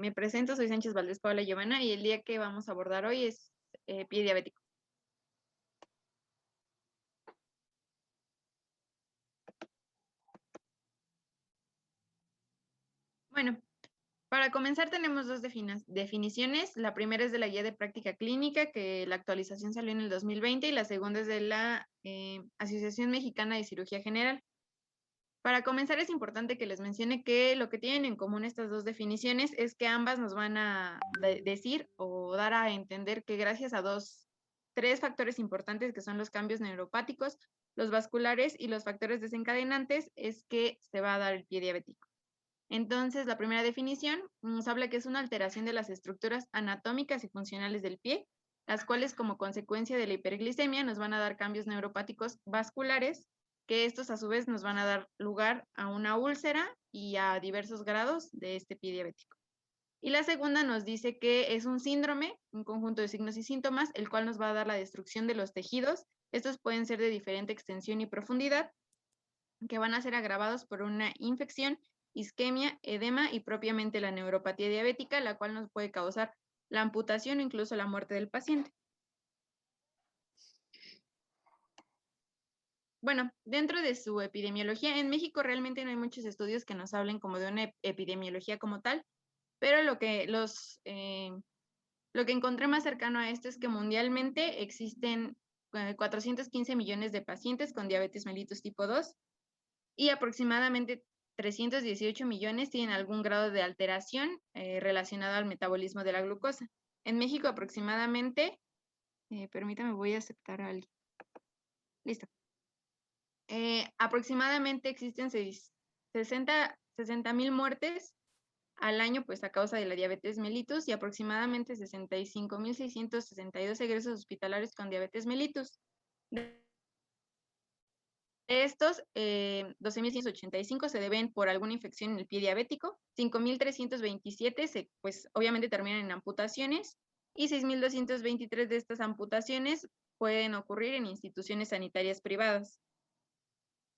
Me presento, soy Sánchez Valdés Paola Giovanna y el día que vamos a abordar hoy es pie diabético. Bueno, para comenzar tenemos dos definiciones. La primera es de la guía de práctica clínica, que la actualización salió en el 2020, y la segunda es de la Asociación Mexicana de Cirugía General. Para comenzar es importante que les mencione que lo que tienen en común estas dos definiciones es que ambas nos van a decir o dar a entender que gracias a tres factores importantes, que son los cambios neuropáticos, los vasculares y los factores desencadenantes, es que se va a dar el pie diabético. Entonces, la primera definición nos habla que es una alteración de las estructuras anatómicas y funcionales del pie, las cuales como consecuencia de la hiperglicemia nos van a dar cambios neuropáticos vasculares, que estos a su vez nos van a dar lugar a una úlcera y a diversos grados de este pie diabético. Y la segunda nos dice que es un síndrome, un conjunto de signos y síntomas, el cual nos va a dar la destrucción de los tejidos. Estos pueden ser de diferente extensión y profundidad, que van a ser agravados por una infección, isquemia, edema y propiamente la neuropatía diabética, la cual nos puede causar la amputación o incluso la muerte del paciente. Bueno, dentro de su epidemiología, en México realmente no hay muchos estudios que nos hablen como de una epidemiología como tal, pero lo que encontré más cercano a esto es que mundialmente existen 415 millones de pacientes con diabetes mellitus tipo 2 y aproximadamente 318 millones tienen algún grado de alteración relacionado al metabolismo de la glucosa. En México aproximadamente, permítame, voy a aceptar a alguien. Listo. Aproximadamente existen 60,000 muertes al año, pues a causa de la diabetes mellitus, y aproximadamente 65,662 egresos hospitalarios con diabetes mellitus. De estos, 12,185 se deben por alguna infección en el pie diabético, 5,327 pues obviamente terminan en amputaciones, y 6,223 de estas amputaciones pueden ocurrir en instituciones sanitarias privadas.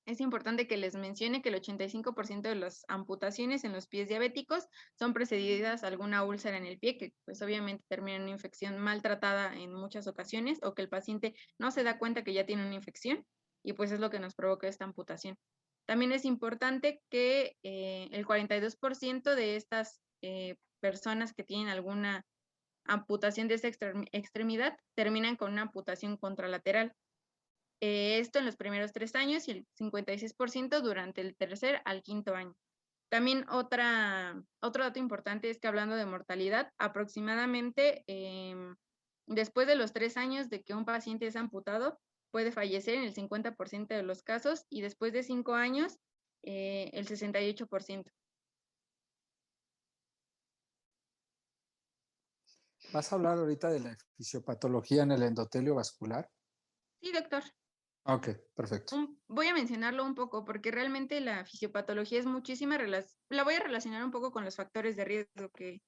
Es importante que les mencione que el 85% de las amputaciones en los pies diabéticos son precedidas a alguna úlcera en el pie, que pues obviamente termina en una infección maltratada en muchas ocasiones, o que el paciente no se da cuenta que ya tiene una infección, y pues es lo que nos provoca esta amputación. También es importante que el 42% de estas personas que tienen alguna amputación de esta extremidad terminan con una amputación contralateral. Esto en los primeros 3 años y el 56% durante el tercer al quinto año. También otro dato importante es que, hablando de mortalidad, aproximadamente después de los 3 años de que un paciente es amputado, puede fallecer en el 50% de los casos, y después de 5 años, el 68%. ¿Vas a hablar ahorita de la fisiopatología en el endotelio vascular? Sí, doctor. Ok, perfecto. Voy a mencionarlo un poco porque realmente la fisiopatología es muchísima, la voy a relacionar un poco con los factores de riesgo, que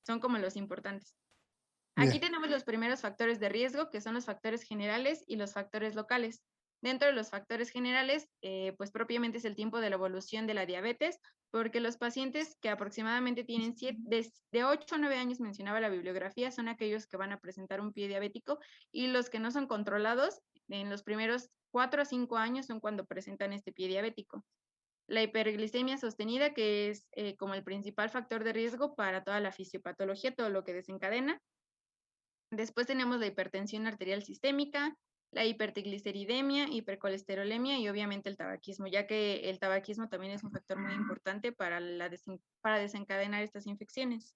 son como los importantes. Aquí Bien. tenemos los primeros factores de riesgo, que son los factores generales y los factores locales. Dentro de los factores generales, pues propiamente es el tiempo de la evolución de la diabetes, porque los pacientes que aproximadamente tienen de 8 a 9 años, mencionaba la bibliografía, son aquellos que van a presentar un pie diabético, y los que no son controlados en los primeros 4 a 5 años son cuando presentan este pie diabético. La hiperglicemia sostenida, que es como el principal factor de riesgo para toda la fisiopatología, todo lo que desencadena. Después tenemos la hipertensión arterial sistémica, la hipertrigliceridemia, hipercolesterolemia y obviamente el tabaquismo, ya que el tabaquismo también es un factor muy importante para desencadenar estas infecciones.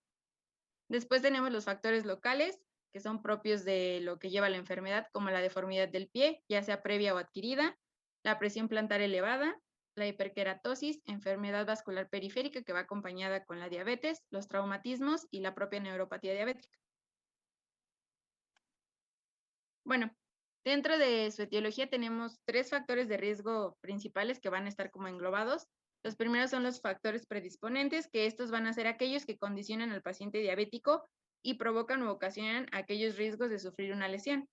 Después tenemos los factores locales, que son propios de lo que lleva la enfermedad, como la deformidad del pie, ya sea previa o adquirida, la presión plantar elevada, la hiperkeratosis, enfermedad vascular periférica que va acompañada con la diabetes, los traumatismos y la propia neuropatía diabética. Bueno, dentro de su etiología tenemos 3 factores de riesgo principales que van a estar como englobados. Los primeros son los factores predisponentes, que estos van a ser aquellos que condicionan al paciente diabético y provocan o ocasionan aquellos riesgos de sufrir una lesión.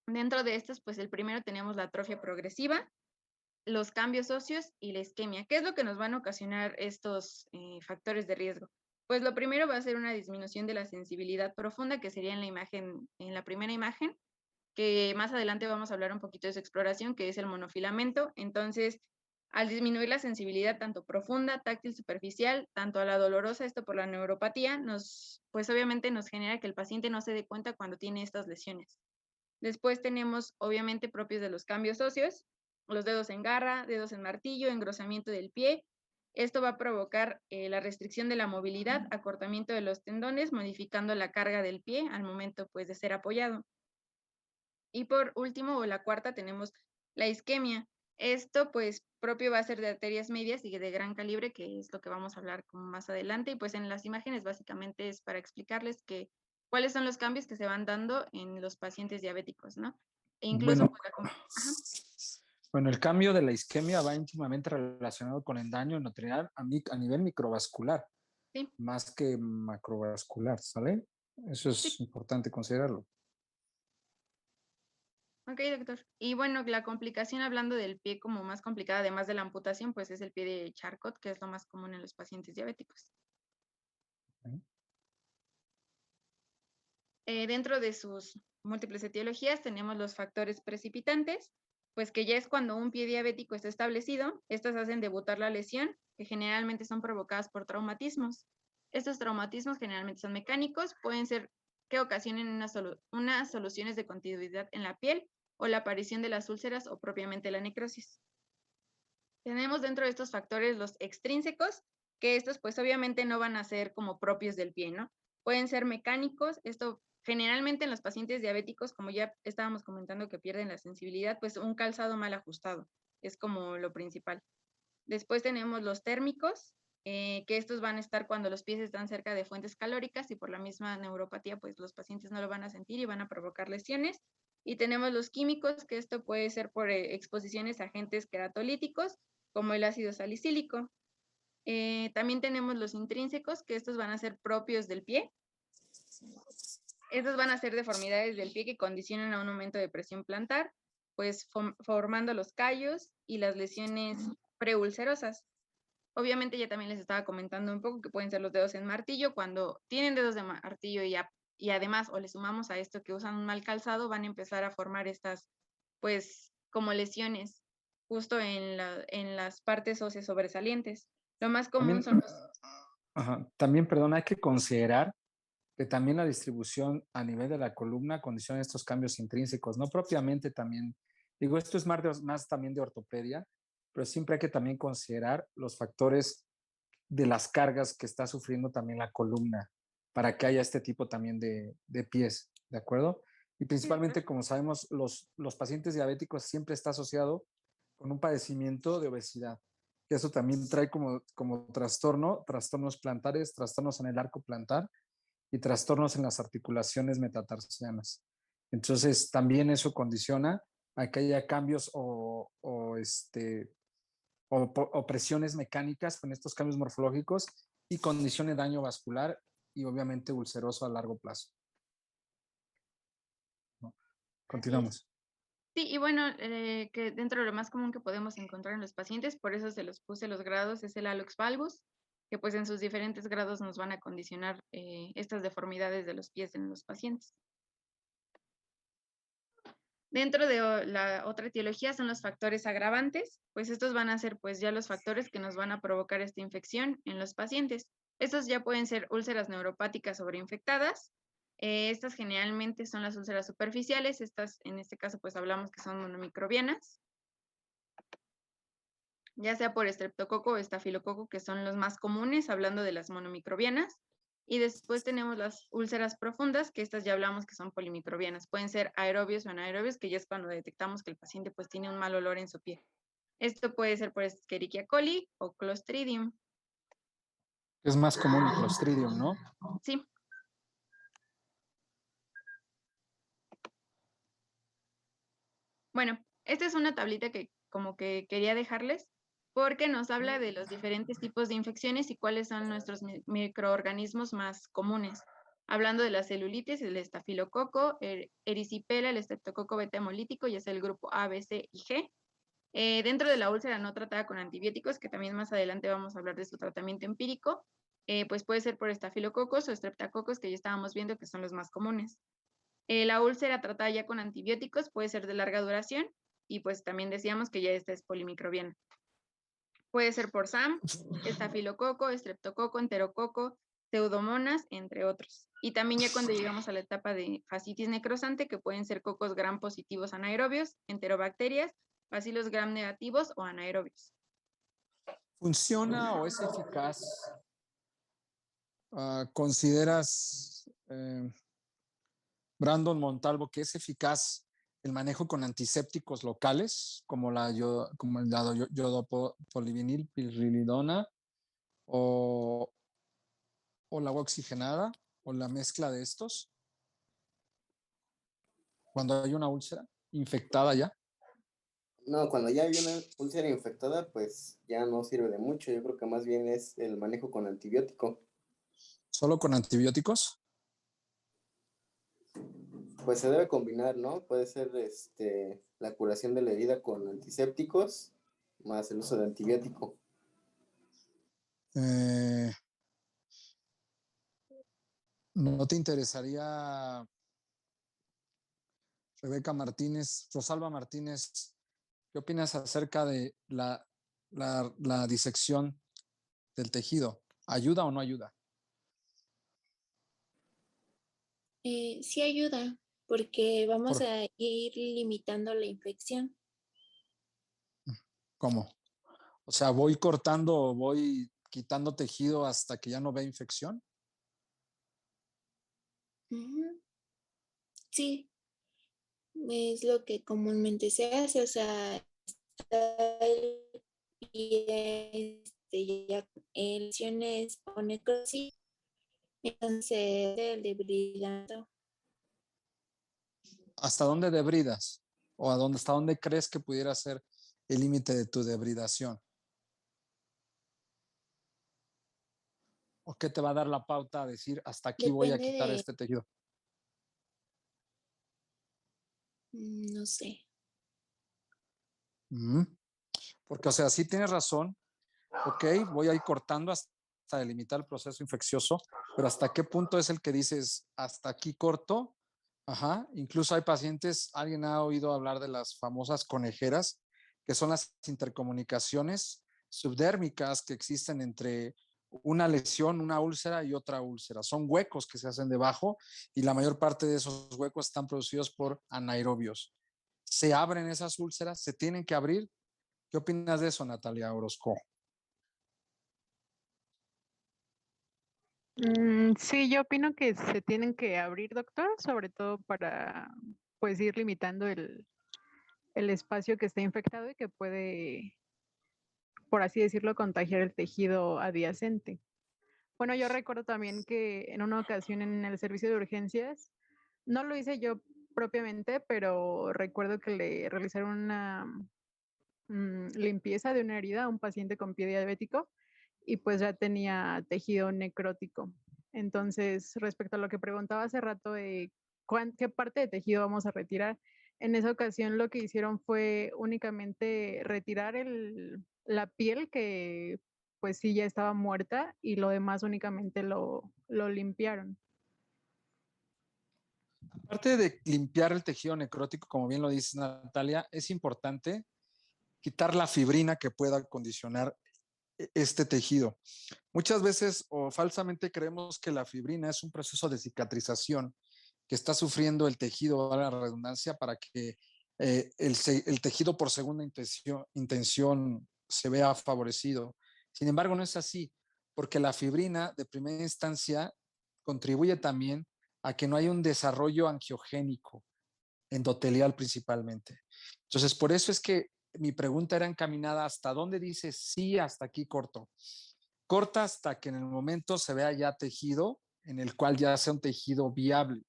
Dentro de estos, pues el primero tenemos la atrofia progresiva, los cambios óseos y la isquemia. ¿Qué es lo que nos van a ocasionar estos factores de riesgo? Pues lo primero va a ser una disminución de la sensibilidad profunda, que sería en la imagen, en la primera imagen, que más adelante vamos a hablar un poquito de su exploración, que es el monofilamento. Entonces, al disminuir la sensibilidad tanto profunda, táctil, superficial, tanto a la dolorosa, esto por la neuropatía, pues obviamente nos genera que el paciente no se dé cuenta cuando tiene estas lesiones. Después tenemos, obviamente, propios de los cambios óseos, los dedos en garra, dedos en martillo, engrosamiento del pie. Esto va a provocar la restricción de la movilidad, acortamiento de los tendones, modificando la carga del pie al momento pues, de ser apoyado. Y por último, o la cuarta, tenemos la isquemia. Esto pues propio va a ser de arterias medias y de gran calibre, que es lo que vamos a hablar como más adelante. Y pues en las imágenes básicamente es para explicarles cuáles son los cambios que se van dando en los pacientes diabéticos, ¿no? E incluso Bueno, pues, ajá. bueno, el cambio de la isquemia va íntimamente relacionado con el daño endotelial a nivel microvascular, Sí, más que macrovascular, ¿sale? Eso sí. es importante considerarlo. Ok, doctor. Y bueno, la complicación hablando del pie como más complicada, además de la amputación, pues es el pie de Charcot, que es lo más común en los pacientes diabéticos. ¿Eh? Dentro de sus múltiples etiologías tenemos los factores precipitantes, pues que ya es cuando un pie diabético está establecido, estas hacen debutar la lesión, que generalmente son provocadas por traumatismos. Estos traumatismos generalmente son mecánicos, pueden ser que ocasionen unas soluciones de continuidad en la piel o la aparición de las úlceras o propiamente la necrosis. Tenemos dentro de estos factores los extrínsecos, que estos pues obviamente no van a ser como propios del pie, ¿no? Pueden ser mecánicos, esto generalmente en los pacientes diabéticos, como ya estábamos comentando que pierden la sensibilidad, pues un calzado mal ajustado es como lo principal. Después tenemos los térmicos, que estos van a estar cuando los pies están cerca de fuentes calóricas y por la misma neuropatía, pues los pacientes no lo van a sentir y van a provocar lesiones. Y tenemos los químicos, que esto puede ser por exposiciones a agentes queratolíticos, como el ácido salicílico. También tenemos los intrínsecos, que estos van a ser propios del pie. Estos van a ser deformidades del pie que condicionan a un aumento de presión plantar, pues formando los callos y las lesiones preulcerosas. Obviamente ya también les estaba comentando un poco que pueden ser los dedos en martillo. Cuando tienen dedos de martillo y además o le sumamos a esto que usan un mal calzado, van a empezar a formar estas, pues, como lesiones justo en las partes óseas sobresalientes. Lo más común También, son los... también, perdón, hay que considerar que también la distribución a nivel de la columna condiciona estos cambios intrínsecos, no propiamente también, digo, esto es más también de ortopedia, pero siempre hay que también considerar los factores de las cargas que está sufriendo también la columna para que haya este tipo también de pies, ¿de acuerdo? Y Sí, doctor. principalmente, como sabemos, los pacientes diabéticos siempre está asociado con un padecimiento de obesidad. Y eso también trae como trastornos plantares, trastornos en el arco plantar y trastornos en las articulaciones metatarsianas. Entonces, también eso condiciona a que haya cambios o presiones mecánicas con estos cambios morfológicos y condicione daño vascular y obviamente ulceroso a largo plazo, ¿no? Así es. Continuamos. Sí, y bueno, que dentro de lo más común que podemos encontrar en los pacientes, por eso se los puse los grados, es el hallux valgus, que pues en sus diferentes grados nos van a condicionar estas deformidades de los pies en los pacientes. Dentro de la otra etiología son los factores agravantes, pues estos van a ser pues ya los factores que nos van a provocar esta infección en los pacientes. Estos ya pueden ser úlceras neuropáticas sobreinfectadas. Estas generalmente son las úlceras superficiales, estas en este caso pues hablamos que son monomicrobianas, ya sea por estreptococo o estafilococo, que son los más comunes, hablando de las monomicrobianas. Y después tenemos las úlceras profundas, que estas ya hablamos que son polimicrobianas. Pueden ser aerobios o anaerobios, que ya es cuando detectamos que el paciente pues tiene un mal olor en su piel. Esto puede ser por Escherichia coli o Clostridium. Es más común el Clostridium, ¿no? Sí. Bueno, esta es una tablita que como que quería dejarles porque nos habla de los diferentes tipos de infecciones y cuáles son nuestros microorganismos más comunes. Hablando de la celulitis, el estafilococo, erisipela, el estreptococo beta hemolítico, y es el grupo A, B, C y G. Dentro de la úlcera no tratada con antibióticos, que también más adelante vamos a hablar de su tratamiento empírico, pues puede ser por estafilococos o estreptococos, que ya estábamos viendo que son los más comunes. La úlcera tratada ya con antibióticos puede ser de larga duración y pues también decíamos que ya esta es polimicrobiana. Puede ser por SAM, estafilococo, estreptococo, enterococo, pseudomonas, entre otros. Y también ya cuando llegamos a la etapa de fascitis necrosante, que pueden ser cocos gram positivos anaerobios, enterobacterias, bacilos gram negativos o anaerobios. ¿Funciona o es eficaz? ¿Consideras, Brandon Montalvo, que es eficaz el manejo con antisépticos locales, como como el yodopolivinil, pirrilidona, o, o la agua oxigenada, o la mezcla de estos, cuando hay una úlcera infectada ya? No, cuando ya hay una úlcera infectada, pues ya no sirve de mucho. Yo creo que más bien es el manejo con antibiótico. ¿Solo con antibióticos? Pues se debe combinar, ¿no? Puede ser la curación de la herida con antisépticos más el uso de antibiótico. ¿No te interesaría, Rebeca Martínez, Rosalba Martínez, qué opinas acerca de la disección del tejido? ¿Ayuda o no ayuda? Sí ayuda, porque vamos ¿Por a ir limitando la infección. cómo? O sea, voy cortando, voy quitando tejido hasta que ya no vea infección. Ujú. Sí, es lo que comúnmente se hace, o sea, está el pie ya en lesiones o necrosis, entonces el debridado. ¿Hasta dónde debridas? ¿O hasta dónde crees que pudiera ser el límite de tu debridación? ¿O qué te va a dar la pauta a decir hasta aquí voy a Depende quitar de, este tejido? no sé. Porque, o sea, sí tienes razón. Ok, voy a ir cortando hasta delimitar el proceso infeccioso, pero ¿hasta qué punto es el que dices hasta aquí corto? Ajá, incluso hay pacientes, alguien ha oído hablar de las famosas conejeras, que son las intercomunicaciones subdérmicas que existen entre una lesión, una úlcera y otra úlcera. Son huecos que se hacen debajo y la mayor parte de esos huecos están producidos por anaerobios. Se abren esas úlceras, se tienen que abrir. ¿Qué opinas de eso, Natalia Orozco? Sí, yo opino que se tienen que abrir, doctor, sobre todo para pues ir limitando el espacio que está infectado y que puede, por así decirlo, contagiar el tejido adyacente. Bueno, yo recuerdo también que en una ocasión en el servicio de urgencias, no lo hice yo propiamente, pero recuerdo que le realizaron una limpieza de una herida a un paciente con pie diabético y pues ya tenía tejido necrótico. Entonces, respecto a lo que preguntaba hace rato de qué parte de tejido vamos a retirar, en esa ocasión lo que hicieron fue únicamente retirar la piel que pues sí ya estaba muerta y lo demás únicamente lo limpiaron. Aparte de limpiar el tejido necrótico, como bien lo dice Natalia, es importante quitar la fibrina que pueda condicionar este tejido. Muchas veces o falsamente creemos que la fibrina es un proceso de cicatrización que está sufriendo el tejido, a la redundancia, para que el tejido por segunda intención se vea favorecido. Sin embargo, no es así, porque la fibrina de primera instancia contribuye también a que no haya un desarrollo angiogénico, endotelial principalmente. Entonces, por eso es que mi pregunta era encaminada hasta dónde dice sí, hasta aquí corto. Corta hasta que en el momento se vea ya tejido, en el cual ya sea un tejido viable.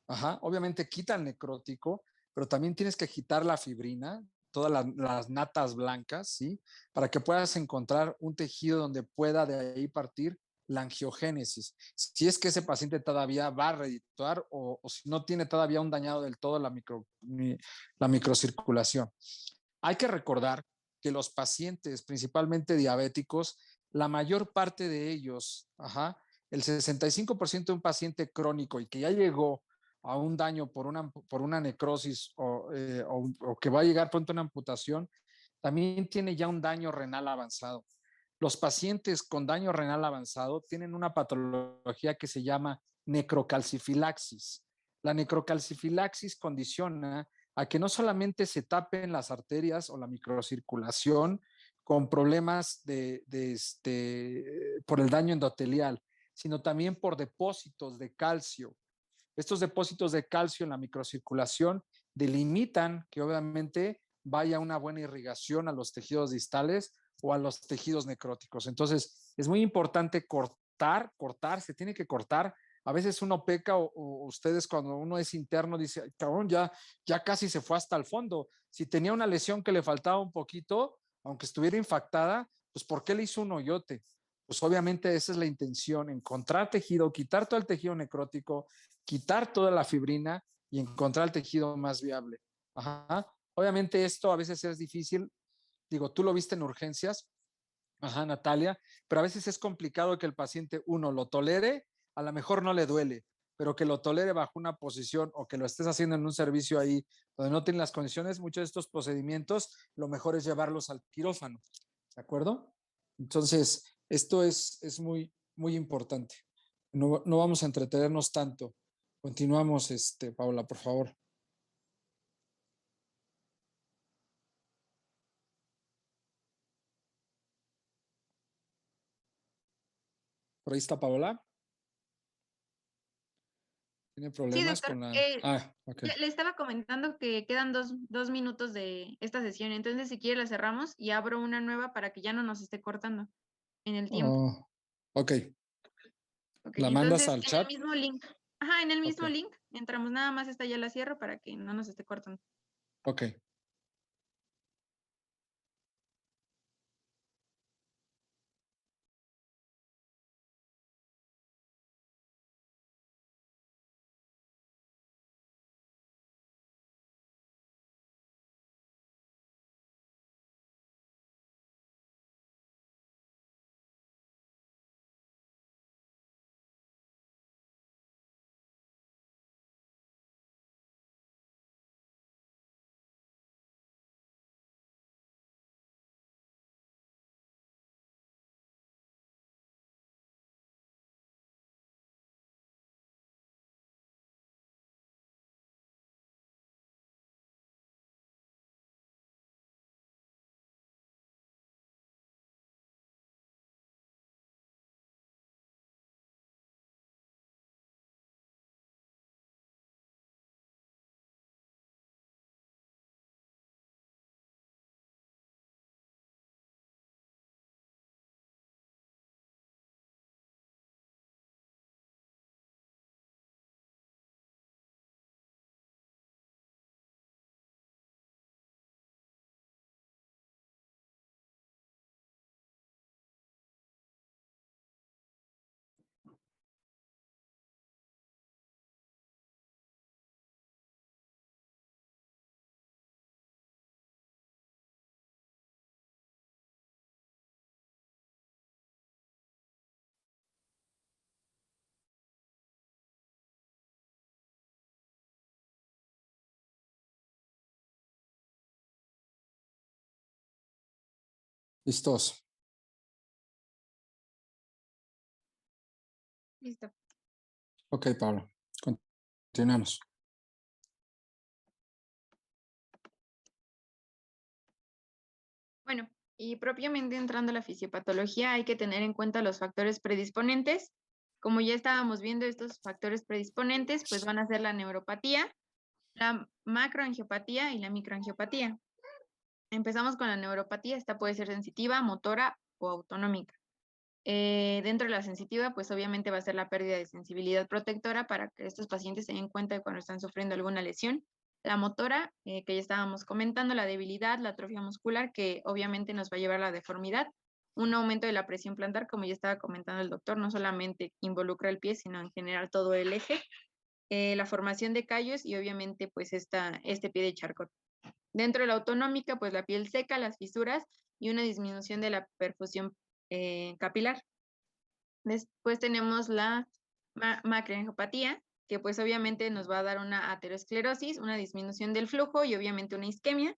Ajá, obviamente quita el necrótico, pero también tienes que quitar la fibrina, todas las natas blancas, ¿sí? Para que puedas encontrar un tejido donde pueda de ahí partir la angiogénesis. Si es que ese paciente todavía va a redituar o si no tiene todavía un dañado del todo la microcirculación. Hay que recordar que los pacientes, principalmente diabéticos, la mayor parte de ellos, el 65% de un paciente crónico y que ya llegó a un daño por una necrosis o que va a llegar pronto a una amputación, también tiene ya un daño renal avanzado. Los pacientes con daño renal avanzado tienen una patología que se llama necrocalcifilaxis. La necrocalcifilaxis condiciona a que no solamente se tapen las arterias o la microcirculación con problemas por el daño endotelial, sino también por depósitos de calcio. Estos depósitos de calcio en la microcirculación delimitan que obviamente vaya una buena irrigación a los tejidos distales o a los tejidos necróticos. Entonces, es muy importante cortar, se tiene que cortar. A veces uno peca o ustedes cuando uno es interno dice, cabrón, ya casi se fue hasta el fondo. Si tenía una lesión que le faltaba un poquito, aunque estuviera infectada, pues ¿por qué le hizo un hoyote? Pues obviamente esa es la intención, encontrar tejido, quitar todo el tejido necrótico, quitar toda la fibrina y encontrar el tejido más viable. Obviamente esto a veces es difícil, digo, tú lo viste en urgencias, Natalia, pero a veces es complicado que el paciente, uno, lo tolere, a lo mejor no le duele, pero que lo tolere bajo una posición o que lo estés haciendo en un servicio ahí donde no tienen las condiciones, muchos de estos procedimientos, lo mejor es llevarlos al quirófano, ¿de acuerdo? Entonces, esto es muy, muy importante. No vamos a entretenernos tanto. Continuamos, Paula, por favor. ¿Por ahí está Paola? ¿Tiene Sí, problemas doctor. con la...? Ok. Le estaba comentando que quedan dos minutos de esta sesión, entonces si quiere la cerramos y abro una nueva para que ya no nos esté cortando en el tiempo. Oh, ok. Ok, ¿La mandas entonces al en el chat? mismo link. En el mismo Ok. link entramos, nada más esta ya la cierro para que no nos esté cortando. Ok. Listos. Listo. Ok, Paula. Continuamos. Bueno, y propiamente entrando a la fisiopatología, hay que tener en cuenta los factores predisponentes. Como ya estábamos viendo, estos factores predisponentes, pues van a ser la neuropatía, la macroangiopatía y la microangiopatía. Empezamos con la neuropatía, esta puede ser sensitiva, motora o autonómica. Dentro de la sensitiva, pues obviamente va a ser la pérdida de sensibilidad protectora para que estos pacientes se den cuenta de cuando están sufriendo alguna lesión. La motora, que ya estábamos comentando, la debilidad, la atrofia muscular, que obviamente nos va a llevar a la deformidad. Un aumento de la presión plantar, como ya estaba comentando el doctor, no solamente involucra el pie, sino en general todo el eje. La formación de callos y obviamente pues este pie de charcot. Dentro de la autonómica, pues la piel seca, las fisuras y una disminución de la perfusión capilar. Después tenemos la macroangiopatía, que pues obviamente nos va a dar una aterosclerosis, una disminución del flujo y obviamente una isquemia.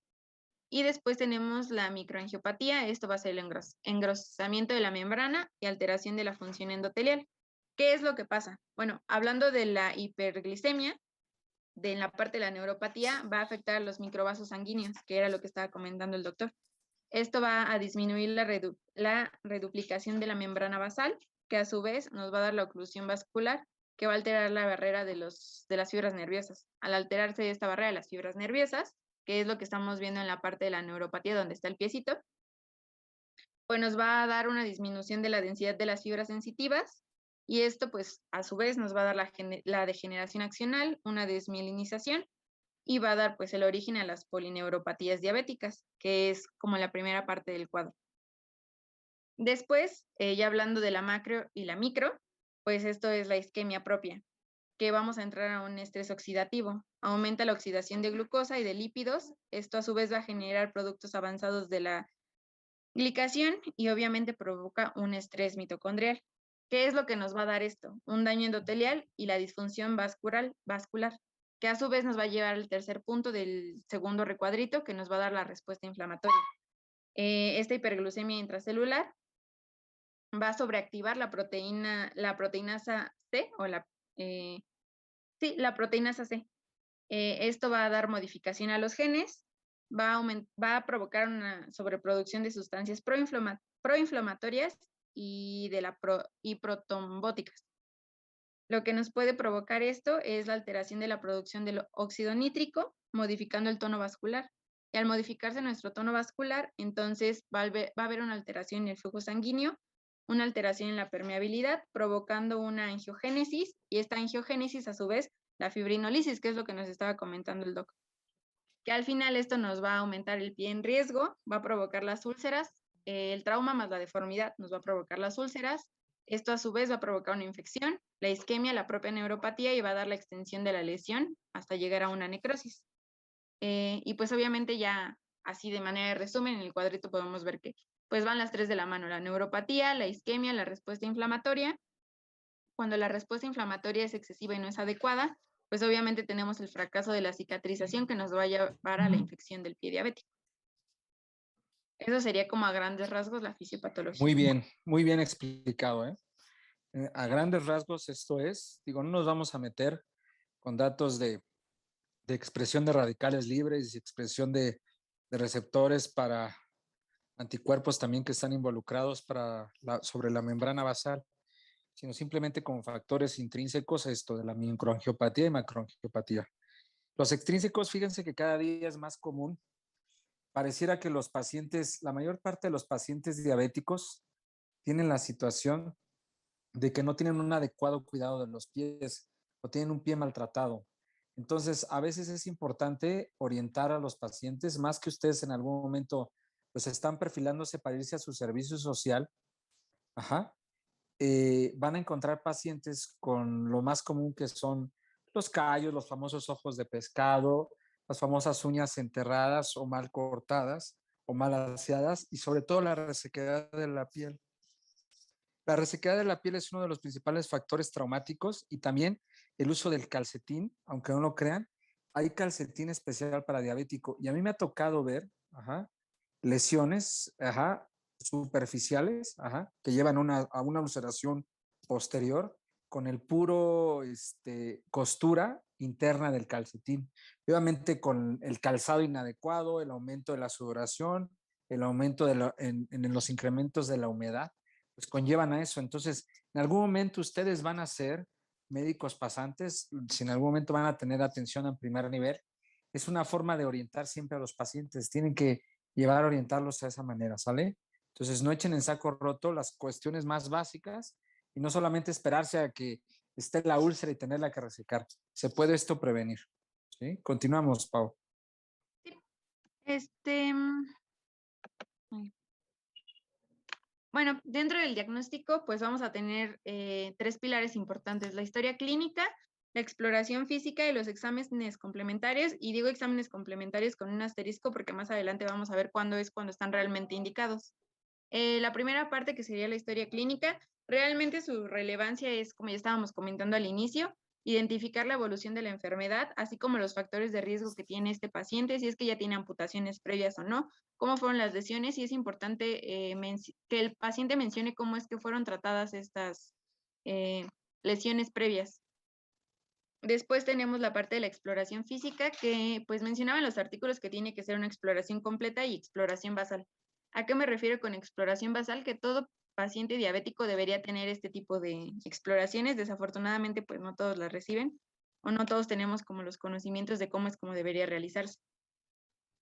Y después tenemos la microangiopatía, esto va a ser el engrosamiento de la membrana y alteración de la función endotelial. ¿Qué es lo que pasa? Bueno, hablando de la hiperglicemia, de la parte de la neuropatía, va a afectar a los microvasos sanguíneos, que era lo que estaba comentando el doctor. Esto va a disminuir la reduplicación de la membrana basal, que a su vez nos va a dar la oclusión vascular, que va a alterar la barrera de las fibras nerviosas. Al alterarse esta barrera de las fibras nerviosas, que es lo que estamos viendo en la parte de la neuropatía donde está el piecito, pues nos va a dar una disminución de la densidad de las fibras sensitivas y esto pues a su vez nos va a dar la degeneración axonal, una desmielinización y va a dar pues el origen a las polineuropatías diabéticas, que es como la primera parte del cuadro. Después, ya hablando de la macro y la micro, pues esto es la isquemia propia, que vamos a entrar a un estrés oxidativo. Aumenta la oxidación de glucosa y de lípidos. Esto a su vez va a generar productos avanzados de la glicación y obviamente provoca un estrés mitocondrial. ¿Qué es lo que nos va a dar esto? Un daño endotelial y la disfunción vascular, que a su vez nos va a llevar al tercer punto del segundo recuadrito, que nos va a dar la respuesta inflamatoria. Esta hiperglucemia intracelular va a sobreactivar la proteinasa C o la proteinasa C. Esto va a dar modificación a los genes, va a provocar una sobreproducción de sustancias proinflamatorias y protrombóticas. Lo que nos puede provocar esto es la alteración de la producción del óxido nítrico, modificando el tono vascular. Y al modificarse nuestro tono vascular, entonces va a haber una alteración en el flujo sanguíneo, una alteración en la permeabilidad, provocando una angiogénesis, y esta angiogénesis a su vez la fibrinolisis, que es lo que nos estaba comentando el doc. Que al final esto nos va a aumentar el pie en riesgo, va a provocar las úlceras, el trauma más la deformidad nos va a provocar las úlceras, esto a su vez va a provocar una infección, la isquemia, la propia neuropatía y va a dar la extensión de la lesión hasta llegar a una necrosis. Y pues obviamente ya así de manera de resumen, en el cuadrito podemos ver que pues van las tres de la mano, la neuropatía, la isquemia, la respuesta inflamatoria. Cuando la respuesta inflamatoria es excesiva y no es adecuada, pues obviamente tenemos el fracaso de la cicatrización que nos va a llevar a la infección del pie diabético. Eso sería como a grandes rasgos la fisiopatología. Muy bien explicado, ¿eh? A grandes rasgos esto es, digo, no nos vamos a meter con datos de expresión de radicales libres y expresión de receptores para anticuerpos también que están involucrados sobre la membrana basal, sino simplemente con factores intrínsecos esto de la microangiopatía y macroangiopatía. Los extrínsecos, fíjense que cada día es más común. Pareciera que los pacientes, la mayor parte de los pacientes diabéticos tienen la situación de que no tienen un adecuado cuidado de los pies o tienen un pie maltratado. Entonces, a veces es importante orientar a los pacientes, más que ustedes en algún momento pues están perfilándose para irse a su servicio social. Van a encontrar pacientes con lo más común que son los callos, los famosos ojos de pescado, las famosas uñas enterradas o mal cortadas o mal aseadas y sobre todo la resequedad de la piel. La resequedad de la piel es uno de los principales factores traumáticos y también el uso del calcetín, aunque no lo crean, hay calcetín especial para diabético y a mí me ha tocado ver lesiones superficiales que llevan a una ulceración posterior con el puro costura interna del calcetín. Obviamente con el calzado inadecuado, el aumento de la sudoración, el aumento en los incrementos de la humedad, pues conllevan a eso. Entonces, en algún momento ustedes van a ser médicos pasantes, si en algún momento van a tener atención en primer nivel, es una forma de orientar siempre a los pacientes. Tienen que llevar a orientarlos de esa manera, ¿sale? Entonces, no echen en saco roto las cuestiones más básicas y no solamente esperarse a que esté la úlcera y tenerla que resecar. Se puede esto prevenir. ¿Sí? Continuamos, Pau. Bueno, dentro del diagnóstico, pues vamos a tener 3 pilares importantes: la historia clínica, la exploración física y los exámenes complementarios. Y digo exámenes complementarios con un asterisco porque más adelante vamos a ver cuándo están realmente indicados. La primera parte, que sería la historia clínica, realmente su relevancia es, como ya estábamos comentando al inicio, identificar la evolución de la enfermedad, así como los factores de riesgo que tiene este paciente, si es que ya tiene amputaciones previas o no, cómo fueron las lesiones, y es importante que el paciente mencione cómo es que fueron tratadas estas lesiones previas. Después tenemos la parte de la exploración física, que pues mencionaban los artículos que tiene que ser una exploración completa y exploración basal. ¿A qué me refiero con exploración basal? Que todo paciente diabético debería tener este tipo de exploraciones. Desafortunadamente, pues no todos las reciben o no todos tenemos como los conocimientos de cómo es como debería realizarse.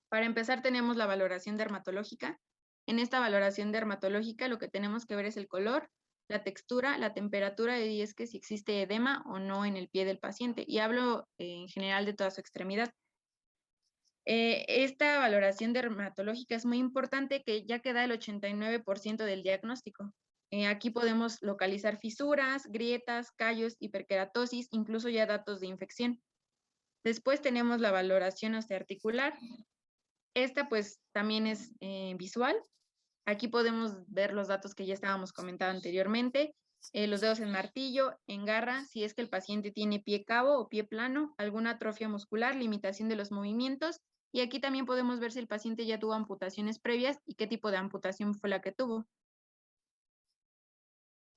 Para empezar, tenemos la valoración dermatológica. En esta valoración dermatológica lo que tenemos que ver es el color, la textura, la temperatura, y es que si existe edema o no en el pie del paciente. Y hablo en general de toda su extremidad. Esta valoración dermatológica es muy importante, ya que da el 89% del diagnóstico. Aquí podemos localizar fisuras, grietas, callos, hiperkeratosis, incluso ya datos de infección. Después tenemos la valoración osteoarticular. Esta pues también es visual. Aquí podemos ver los datos que ya estábamos comentando anteriormente. Los dedos en martillo, en garra, si es que el paciente tiene pie cabo o pie plano, alguna atrofia muscular, limitación de los movimientos. Y aquí también podemos ver si el paciente ya tuvo amputaciones previas y qué tipo de amputación fue la que tuvo.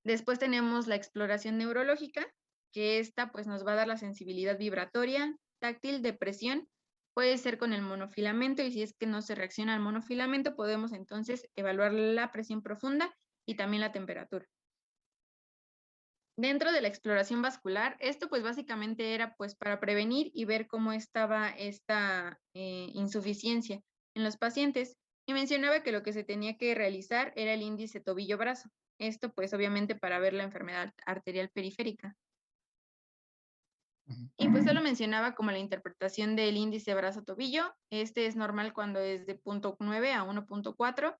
Después tenemos la exploración neurológica, que esta pues nos va a dar la sensibilidad vibratoria, táctil, de presión. Puede ser con el monofilamento, y si es que no se reacciona al monofilamento, podemos entonces evaluar la presión profunda y también la temperatura. Dentro de la exploración vascular, esto pues básicamente era pues para prevenir y ver cómo estaba esta insuficiencia en los pacientes. Y mencionaba que lo que se tenía que realizar era el índice tobillo-brazo. Esto pues obviamente para ver la enfermedad arterial periférica. Y pues solo mencionaba como la interpretación del índice brazo-tobillo. Este es normal cuando es de 0.9 a 1.4.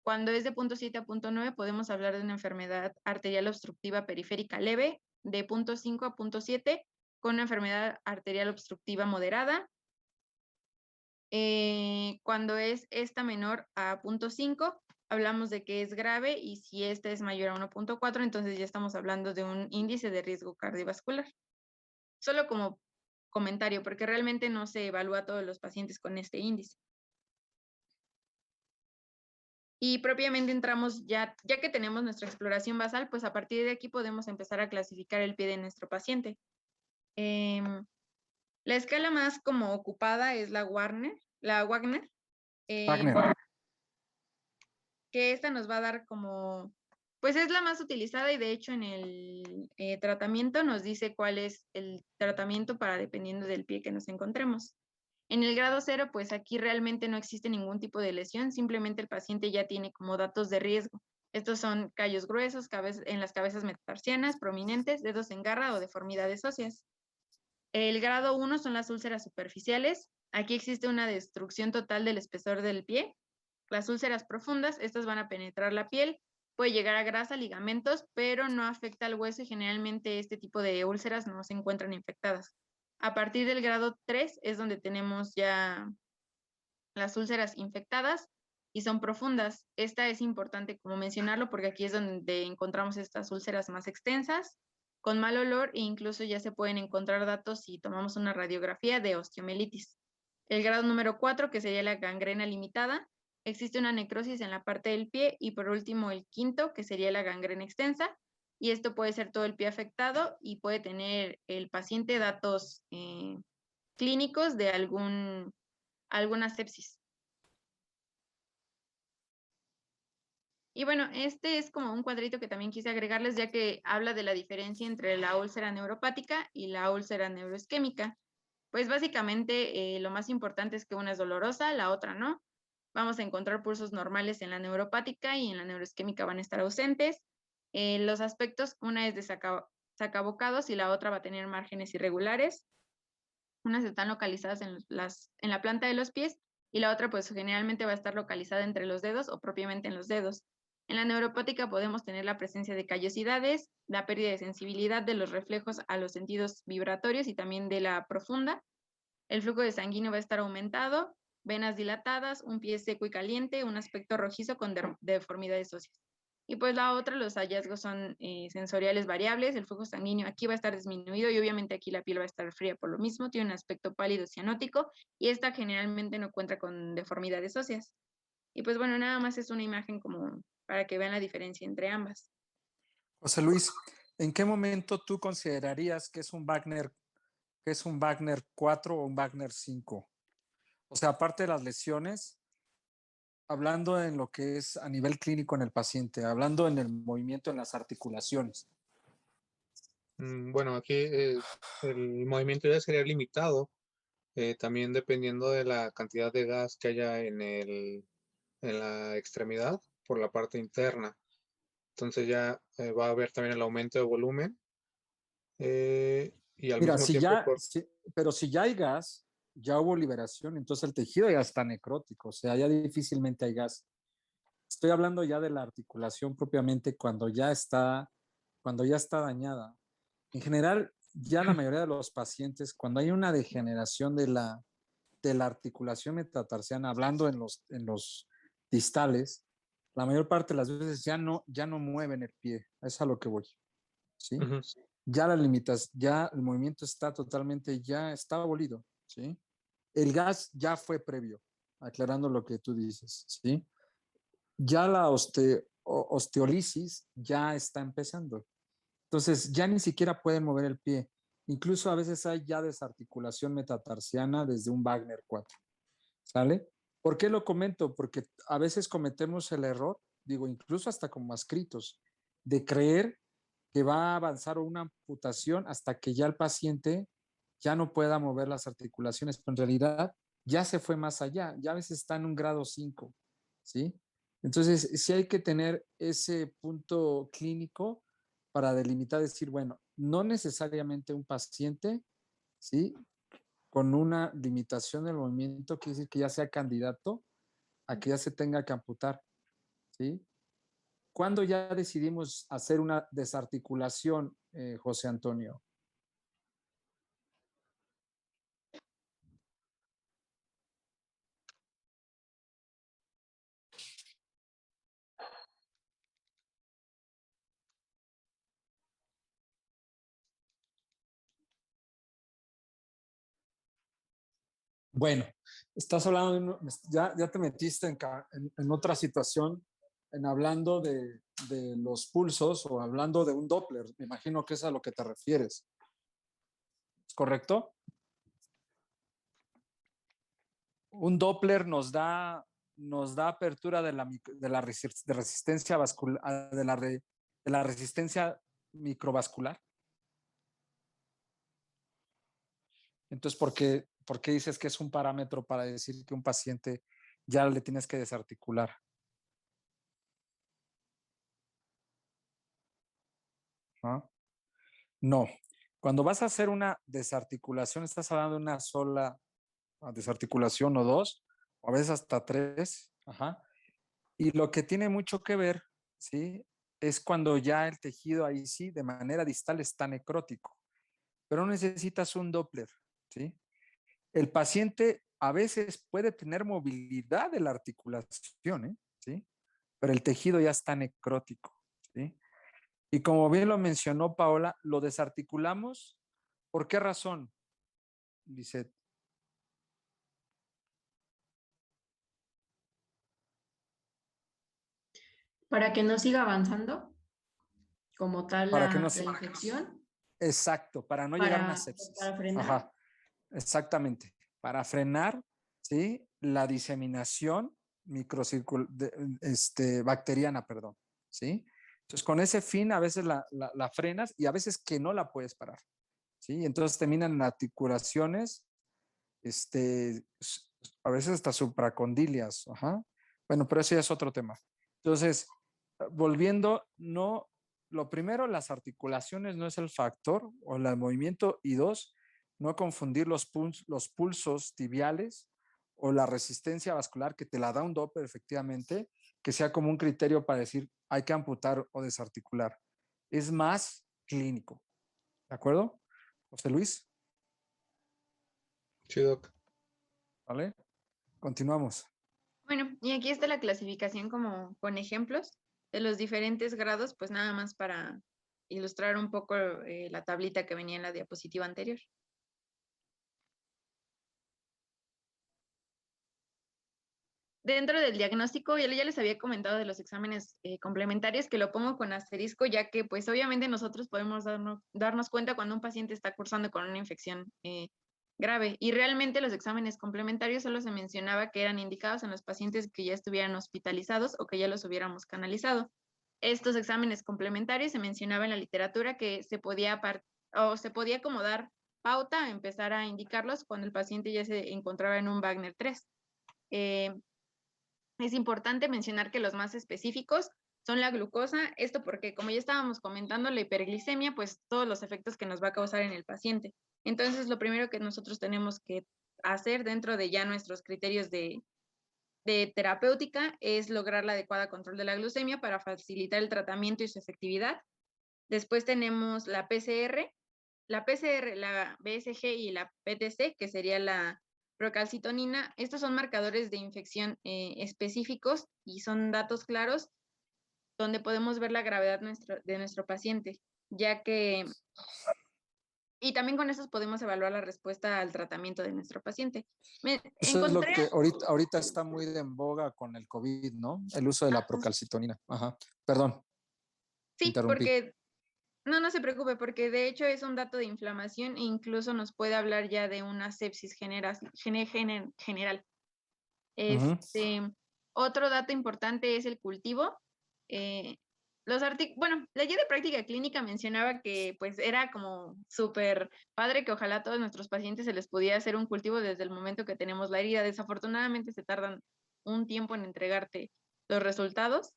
Cuando es de 0.7 a 0.9 podemos hablar de una enfermedad arterial obstructiva periférica leve, de 0.5 a 0.7, con una enfermedad arterial obstructiva moderada. Cuando es esta menor a 0.5, hablamos de que es grave, y si esta es mayor a 1.4, entonces ya estamos hablando de un índice de riesgo cardiovascular. Solo como comentario, porque realmente no se evalúa a todos los pacientes con este índice. Y propiamente entramos, ya que tenemos nuestra exploración basal, pues a partir de aquí podemos empezar a clasificar el pie de nuestro paciente. La escala más como ocupada es la Wagner, que esta nos va a dar como, pues es la más utilizada, y de hecho en el tratamiento nos dice cuál es el tratamiento para dependiendo del pie que nos encontremos. En el grado 0, pues aquí realmente no existe ningún tipo de lesión, simplemente el paciente ya tiene como datos de riesgo. Estos son callos gruesos, en las cabezas metatarsianas, prominentes, dedos en garra o deformidades óseas. El grado 1 son las úlceras superficiales. Aquí existe una destrucción total del espesor del pie. Las úlceras profundas, estas van a penetrar la piel, puede llegar a grasa, ligamentos, pero no afecta al hueso, y generalmente este tipo de úlceras no se encuentran infectadas. A partir del grado 3 es donde tenemos ya las úlceras infectadas y son profundas. Esta es importante como mencionarlo, porque aquí es donde encontramos estas úlceras más extensas, con mal olor, e incluso ya se pueden encontrar datos si tomamos una radiografía de osteomielitis. El grado número 4, que sería la gangrena limitada, existe una necrosis en la parte del pie. Y por último, el quinto, que sería la gangrena extensa, y esto puede ser todo el pie afectado, y puede tener el paciente datos clínicos de alguna sepsis. Y bueno, este es como un cuadrito que también quise agregarles, ya que habla de la diferencia entre la úlcera neuropática y la úlcera neuroisquémica. Pues básicamente lo más importante es que una es dolorosa, la otra no. Vamos a encontrar pulsos normales en la neuropática, y en la neuroisquémica van a estar ausentes. Los aspectos, una es de sacabocados y la otra va a tener márgenes irregulares. Unas están localizadas en la planta de los pies, y la otra pues generalmente va a estar localizada entre los dedos o propiamente en los dedos. En la neuropática podemos tener la presencia de callosidades, la pérdida de sensibilidad de los reflejos a los sentidos vibratorios y también de la profunda. El flujo de sanguíneo va a estar aumentado, venas dilatadas, un pie seco y caliente, un aspecto rojizo con deformidades óseas. Y pues la otra, los hallazgos son sensoriales variables, el flujo sanguíneo aquí va a estar disminuido y obviamente aquí la piel va a estar fría por lo mismo, tiene un aspecto pálido cianótico y esta generalmente no cuenta con deformidades óseas. Y pues bueno, nada más es una imagen como para que vean la diferencia entre ambas. José Luis, ¿en qué momento tú considerarías que es un Wagner 4 o un Wagner 5? O sea, aparte de las lesiones, hablando en lo que es a nivel clínico en el paciente, hablando en el movimiento en las articulaciones. Bueno, aquí el movimiento ya sería limitado, también dependiendo de la cantidad de gas que haya en la extremidad por la parte interna. Entonces ya va a haber también el aumento de volumen y al Mira, mismo tiempo pero si ya hay gas, ya hubo liberación, entonces el tejido ya está necrótico, o sea, ya difícilmente hay gas. Estoy hablando ya de la articulación propiamente cuando ya está dañada. En general, ya la mayoría de los pacientes, cuando hay una degeneración de la articulación metatarsiana, hablando en los distales, la mayor parte de las veces ya no mueven el pie. Es a lo que voy. ¿Sí? Ujú. Ya las limitas, ya el movimiento está totalmente, ya está abolido. ¿Sí? El gas ya fue previo, aclarando lo que tú dices. ¿Sí? Ya la osteolisis ya está empezando. Entonces, ya ni siquiera pueden mover el pie. Incluso a veces hay ya desarticulación metatarsiana desde un Wagner 4. ¿Sale? ¿Por qué lo comento? Porque a veces cometemos el error, digo, incluso hasta como adscritos, de creer que va a avanzar una amputación hasta que ya el paciente ya no pueda mover las articulaciones, pero en realidad ya se fue más allá, ya a veces está en un grado 5, ¿sí? Entonces, sí hay que tener ese punto clínico para delimitar, decir, bueno, no necesariamente un paciente, ¿sí? Con una limitación del movimiento, quiere decir que ya sea candidato a que ya se tenga que amputar, ¿sí? ¿Cuándo ya decidimos hacer una desarticulación, José Antonio? Bueno, estás hablando, ya te metiste en otra situación, en hablando de los pulsos o hablando de un Doppler. Me imagino que es a lo que te refieres. ¿Es correcto? Un Doppler nos da apertura de resistencia vascular, de la resistencia microvascular. Entonces, ¿por qué dices que es un parámetro para decir que un paciente ya le tienes que desarticular? ¿No? No. Cuando vas a hacer una desarticulación, estás hablando de una sola desarticulación o dos, o a veces hasta tres. Ajá. Y lo que tiene mucho que ver, ¿sí? Es cuando ya el tejido ahí sí, de manera distal, está necrótico. Pero no necesitas un Doppler, ¿sí? El paciente a veces puede tener movilidad de la articulación, ¿sí? Pero el tejido ya está necrótico, ¿sí? Y como bien lo mencionó Paola, lo desarticulamos. ¿Por qué razón, Lisette? Para que no siga avanzando como tal Para que no la se... infección, Exacto, para no llegar a una sepsis. para frenar. Ajá, exactamente. Para frenar, ¿sí? La diseminación bacteriana, perdón, ¿sí? Entonces, con ese fin, a veces la frenas y a veces que no la puedes parar, ¿sí? Entonces terminan en articulaciones, a veces hasta supracondilias, ajá. Bueno, pero eso ya es otro tema. Entonces, volviendo, no, lo primero, las articulaciones no es el factor o el movimiento, y dos, no confundir los pulsos tibiales o la resistencia vascular que te la da un Doppler efectivamente, que sea como un criterio para decir hay que amputar o desarticular. Es más clínico. ¿De acuerdo? José Luis. Sí, doc. ¿Vale? Continuamos. Bueno, y aquí está la clasificación como con ejemplos de los diferentes grados, pues nada más para ilustrar un poco la tablita que venía en la diapositiva anterior. Dentro del diagnóstico, ya les había comentado de los exámenes complementarios, que lo pongo con asterisco, ya que pues obviamente nosotros podemos darnos cuenta cuando un paciente está cursando con una infección grave. Y realmente los exámenes complementarios solo se mencionaba que eran indicados en los pacientes que ya estuvieran hospitalizados o que ya los hubiéramos canalizado. Estos exámenes complementarios se mencionaba en la literatura que se podía como dar pauta a empezar a indicarlos cuando el paciente ya se encontraba en un Wagner 3. Es importante mencionar que los más específicos son la glucosa, esto porque como ya estábamos comentando, la hiperglicemia, pues todos los efectos que nos va a causar en el paciente. Entonces, lo primero que nosotros tenemos que hacer dentro de ya nuestros criterios de terapéutica es lograr la adecuada control de la glucemia para facilitar el tratamiento y su efectividad. Después tenemos la PCR, la BSG y la PTC, que sería la procalcitonina. Estos son marcadores de infección específicos y son datos claros donde podemos ver la gravedad de nuestro paciente, ya que, y también con esos podemos evaluar la respuesta al tratamiento de nuestro paciente. Eso es lo que ahorita está muy en boga con el COVID, ¿no? El uso de la procalcitonina. Ajá. Perdón. Sí, interrumpí. porque no se preocupe, porque de hecho es un dato de inflamación e incluso nos puede hablar ya de una sepsis general. Otro dato importante es el cultivo. La guía de práctica clínica mencionaba que pues era como súper padre que ojalá a todos nuestros pacientes se les pudiera hacer un cultivo desde el momento que tenemos la herida. Desafortunadamente se tardan un tiempo en entregarte los resultados.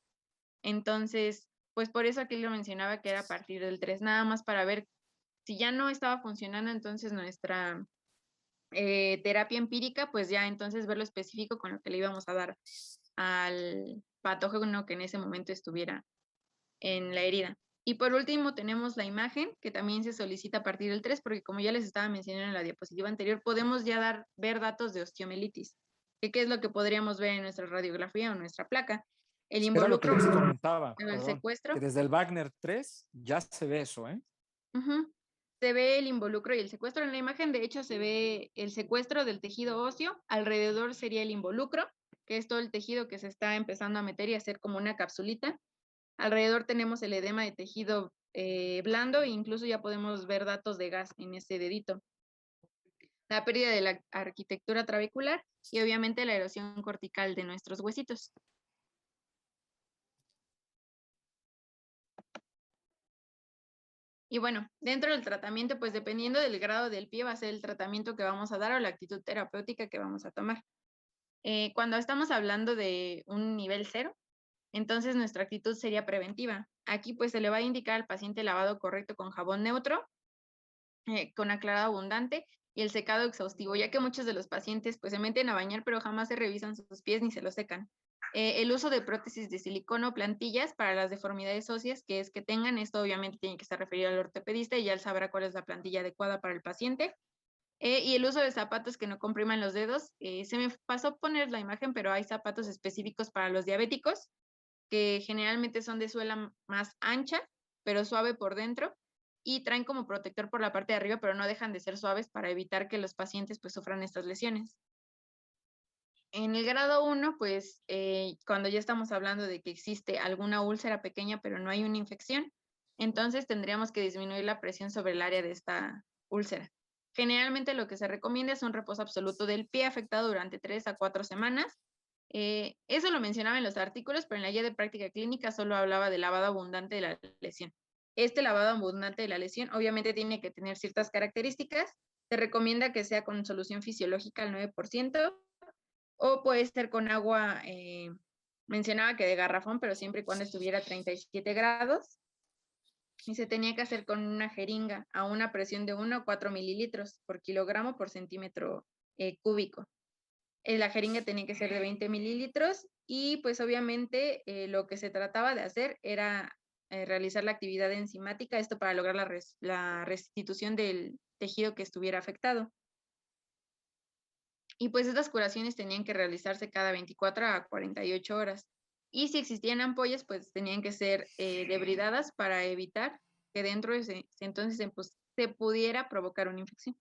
Entonces, pues por eso aquí lo mencionaba que era a partir del 3, nada más para ver si ya no estaba funcionando entonces nuestra terapia empírica, pues ya entonces ver lo específico con lo que le íbamos a dar al patógeno que en ese momento estuviera en la herida. Y por último tenemos la imagen, que también se solicita a partir del 3, porque como ya les estaba mencionando en la diapositiva anterior, podemos ya ver datos de osteomielitis, que qué es lo que podríamos ver en nuestra radiografía o nuestra placa. El Era lo que involucro, les comentaba, el perdón, secuestro. que desde el Wagner 3 ya se ve eso, ¿eh? Se ve el involucro y el secuestro en la imagen. De hecho, se ve el secuestro del tejido óseo. Alrededor sería el involucro, que es todo el tejido que se está empezando a meter y hacer como una capsulita. Alrededor tenemos el edema de tejido blando e incluso ya podemos ver datos de gas en ese dedito. La pérdida de la arquitectura trabecular y obviamente la erosión cortical de nuestros huesitos. Y bueno, dentro del tratamiento, pues dependiendo del grado del pie va a ser el tratamiento que vamos a dar o la actitud terapéutica que vamos a tomar. Cuando estamos hablando de un nivel 0, entonces nuestra actitud sería preventiva. Aquí pues se le va a indicar al paciente lavado correcto con jabón neutro, con aclarado abundante y el secado exhaustivo, ya que muchos de los pacientes pues se meten a bañar pero jamás se revisan sus pies ni se los secan. El uso de prótesis de silicona o plantillas para las deformidades óseas que tengan, esto obviamente tiene que estar referido al ortopedista y ya él sabrá cuál es la plantilla adecuada para el paciente. Y el uso de zapatos que no compriman los dedos. Se me pasó poner la imagen, pero hay zapatos específicos para los diabéticos, que generalmente son de suela más ancha, pero suave por dentro, y traen como protector por la parte de arriba, pero no dejan de ser suaves para evitar que los pacientes pues sufran estas lesiones. En el grado 1, pues cuando ya estamos hablando de que existe alguna úlcera pequeña, pero no hay una infección, entonces tendríamos que disminuir la presión sobre el área de esta úlcera. Generalmente lo que se recomienda es un reposo absoluto del pie afectado durante 3 a 4 semanas. Eso lo mencionaba en los artículos, pero en la guía de práctica clínica solo hablaba de lavado abundante de la lesión. Este lavado abundante de la lesión obviamente tiene que tener ciertas características. Se recomienda que sea con solución fisiológica al 9%, o puede ser con agua, mencionaba que de garrafón, pero siempre y cuando estuviera a 37 grados. Y se tenía que hacer con una jeringa a una presión de 1 a 4 mililitros por kilogramo por centímetro cúbico. La jeringa tenía que ser de 20 mililitros y pues obviamente lo que se trataba de hacer era realizar la actividad enzimática, esto para lograr la restitución del tejido que estuviera afectado. Y pues estas curaciones tenían que realizarse cada 24 a 48 horas. Y si existían ampollas, pues tenían que ser debridadas para evitar que dentro de entonces se pudiera provocar una infección.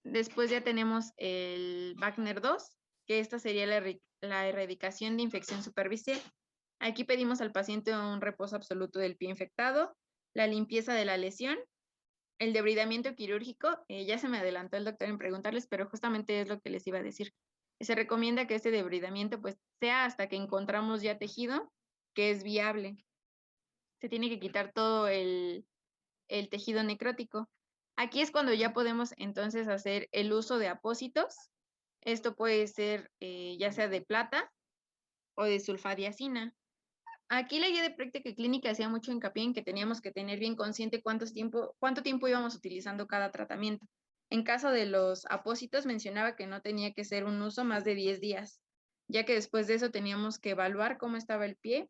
Después ya tenemos el Wagner 2, que esta sería la erradicación de infección superficial. Aquí pedimos al paciente un reposo absoluto del pie infectado, la limpieza de la lesión, el debridamiento quirúrgico. Ya se me adelantó el doctor en preguntarles, pero justamente es lo que les iba a decir. Se recomienda que este debridamiento pues sea hasta que encontramos ya tejido que es viable. Se tiene que quitar todo el tejido necrótico. Aquí es cuando ya podemos entonces hacer el uso de apósitos. Esto puede ser ya sea de plata o de sulfadiazina. Aquí la guía de práctica clínica hacía mucho hincapié en que teníamos que tener bien consciente cuánto tiempo íbamos utilizando cada tratamiento. En caso de los apósitos mencionaba que no tenía que ser un uso más de 10 días, ya que después de eso teníamos que evaluar cómo estaba el pie,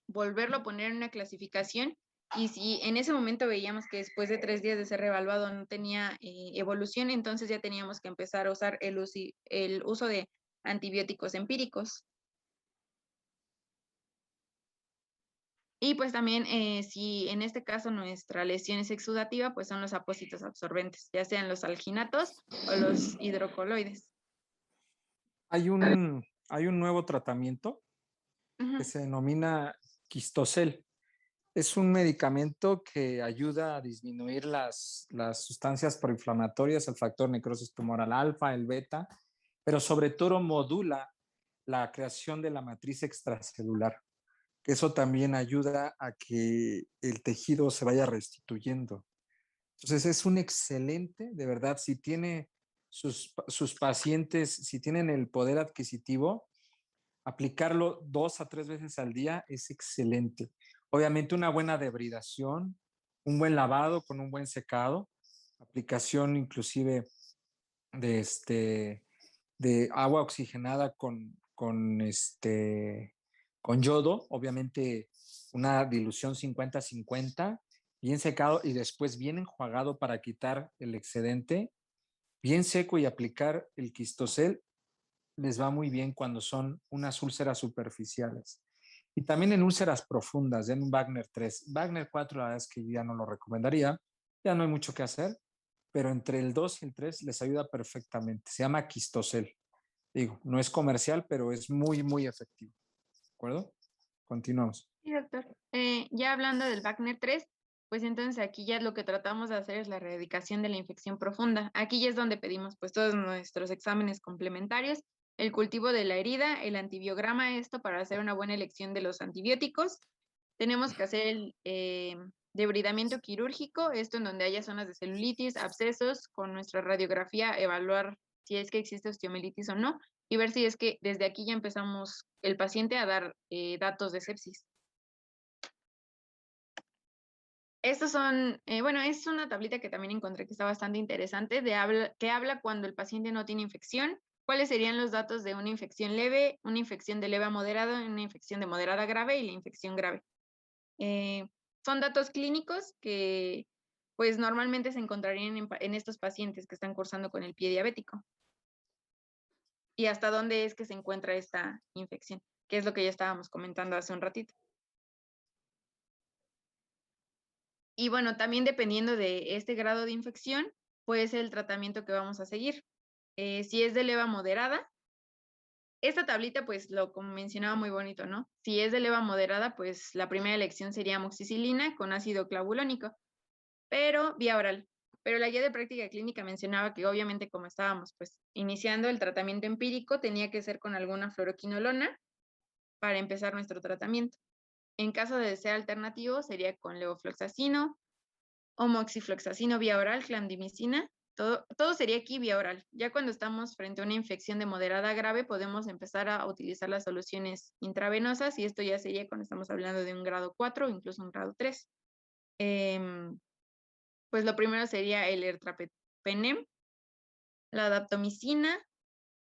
volverlo a poner en una clasificación, y si en ese momento veíamos que después de 3 días de ser reevaluado no tenía evolución, entonces ya teníamos que empezar a usar el uso de antibióticos empíricos. Y pues también si en este caso nuestra lesión es exudativa, pues son los apósitos absorbentes, ya sean los alginatos o los hidrocoloides. Hay un nuevo tratamiento Ujú. que se denomina Quistocel. Es un medicamento que ayuda a disminuir las sustancias proinflamatorias, el factor necrosis tumoral alfa, el beta, pero sobre todo modula la creación de la matriz extracelular. Eso también ayuda a que el tejido se vaya restituyendo. Entonces es un excelente, de verdad, si tiene sus pacientes, si tienen el poder adquisitivo, aplicarlo 2 a 3 veces al día es excelente. Obviamente una buena debridación, un buen lavado con un buen secado, aplicación inclusive de agua oxigenada con yodo, obviamente una dilución 50-50, bien secado y después bien enjuagado para quitar el excedente, bien seco, y aplicar el Quistocel les va muy bien cuando son unas úlceras superficiales. Y también en úlceras profundas, en un Wagner 3. Wagner 4 la verdad es que ya no lo recomendaría, ya no hay mucho que hacer, pero entre el 2 y el 3 les ayuda perfectamente. Se llama Quistocel. Digo, no es comercial, pero es muy, muy efectivo. ¿De acuerdo? Continuamos. Sí, doctor. Ya hablando del Wagner 3, pues entonces aquí ya lo que tratamos de hacer es la erradicación de la infección profunda. Aquí ya es donde pedimos pues todos nuestros exámenes complementarios, el cultivo de la herida, el antibiograma, esto para hacer una buena elección de los antibióticos. Tenemos que hacer el debridamiento quirúrgico, esto en donde haya zonas de celulitis, abscesos, con nuestra radiografía evaluar si es que existe osteomielitis o no, y ver si es que desde aquí ya empezamos el paciente a dar datos de sepsis. Estos son, bueno, es una tablita que también encontré que está bastante interesante, que habla cuando el paciente no tiene infección, cuáles serían los datos de una infección leve, una infección de leve a moderada, una infección de moderada a grave y la infección grave. Son datos clínicos que pues normalmente se encontrarían en estos pacientes que están cursando con el pie diabético. Y hasta dónde es que se encuentra esta infección, que es lo que ya estábamos comentando hace un ratito. Y bueno, también dependiendo de este grado de infección, puede ser el tratamiento que vamos a seguir. Si es de leve a moderada, esta tablita pues lo como mencionaba muy bonito, ¿no? Si es de leve a moderada, pues la primera elección sería amoxicilina con ácido clavulónico, pero vía oral. Pero la guía de práctica clínica mencionaba que obviamente como estábamos pues iniciando el tratamiento empírico, tenía que ser con alguna fluoroquinolona para empezar nuestro tratamiento. En caso de ser alternativo, sería con levofloxacino o moxifloxacino vía oral, clandimicina. Todo sería aquí vía oral. Ya cuando estamos frente a una infección de moderada a grave, podemos empezar a utilizar las soluciones intravenosas, y esto ya sería cuando estamos hablando de un grado 4 o incluso un grado 3. Pues lo primero sería el ertrapenem, la daptomicina,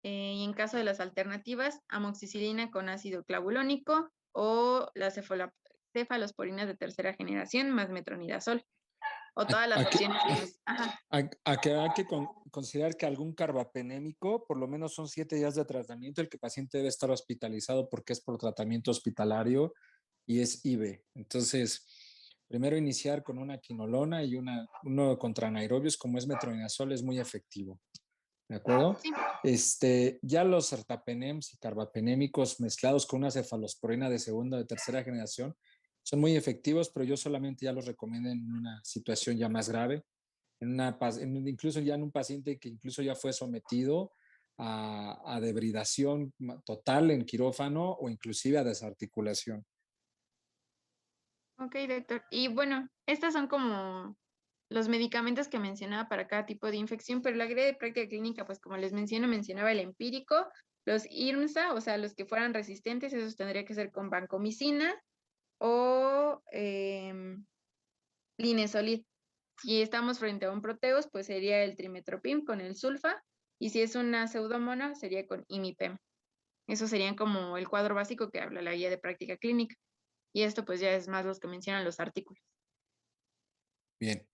y en caso de las alternativas, amoxicilina con ácido clavulónico o las cefalosporinas de tercera generación más metronidazol. o todas las Aquí, opciones que nos... Ajá. aquí hay que considerar que algún carbapenémico, por lo menos son 7 días de tratamiento, el que el paciente debe estar hospitalizado porque es por tratamiento hospitalario y es IV. Entonces, primero iniciar con una quinolona y uno contra anaerobios como es metronidazol es muy efectivo. ¿De acuerdo? Ya los sertapenems y carbapenémicos mezclados con una cefalosporina de segunda o de tercera generación son muy efectivos, pero yo solamente ya los recomiendo en una situación ya más grave, incluso ya en un paciente que incluso ya fue sometido a debridación total en quirófano o inclusive a desarticulación. Ok, doctor. Y bueno, estas son como los medicamentos que mencionaba para cada tipo de infección, pero la guía de práctica clínica, pues como les mencionaba el empírico, los IRMSA, o sea, los que fueran resistentes, esos tendría que ser con vancomicina o linezolid. Si estamos frente a un proteus, pues sería el trimetoprim con el sulfa, y si es una pseudomonas, sería con imipem. Eso serían como el cuadro básico que habla la guía de práctica clínica. Y esto pues ya es más los que mencionan los artículos. Bien.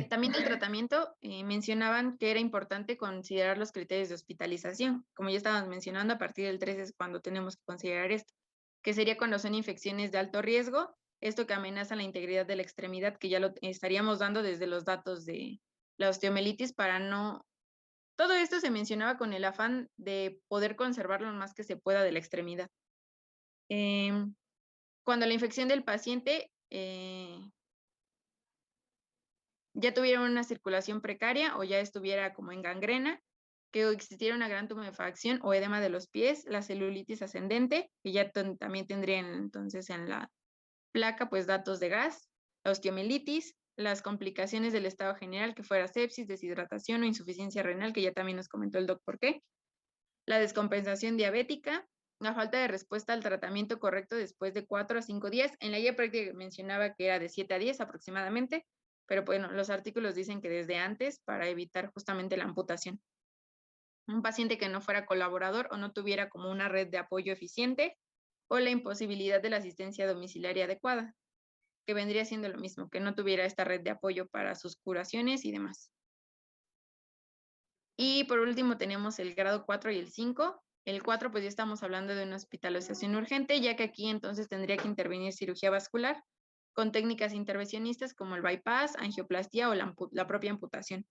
También el tratamiento, mencionaban que era importante considerar los criterios de hospitalización. Como ya estábamos mencionando, a partir del 3 es cuando tenemos que considerar esto, que sería cuando son infecciones de alto riesgo, esto que amenaza la integridad de la extremidad, que ya lo estaríamos dando desde los datos de la osteomielitis para no... Todo esto se mencionaba con el afán de poder conservar lo más que se pueda de la extremidad. Cuando la infección del paciente ya tuviera una circulación precaria o ya estuviera como en gangrena, que existiera una gran tumefacción o edema de los pies, la celulitis ascendente, que ya también tendrían entonces en la placa pues datos de gas, la osteomielitis, las complicaciones del estado general, que fuera sepsis, deshidratación o insuficiencia renal, que ya también nos comentó el doc por qué, la descompensación diabética, la falta de respuesta al tratamiento correcto después de 4 a 5 días. En la guía práctica mencionaba que era de 7 a 10 aproximadamente, pero bueno, los artículos dicen que desde antes para evitar justamente la amputación. Un paciente que no fuera colaborador o no tuviera como una red de apoyo eficiente o la imposibilidad de la asistencia domiciliaria adecuada, que vendría siendo lo mismo, que no tuviera esta red de apoyo para sus curaciones y demás. Y por último tenemos el grado 4 y el 5. El 4 pues ya estamos hablando de una hospitalización urgente, ya que aquí entonces tendría que intervenir cirugía vascular con técnicas intervencionistas como el bypass, angioplastía o la propia amputación.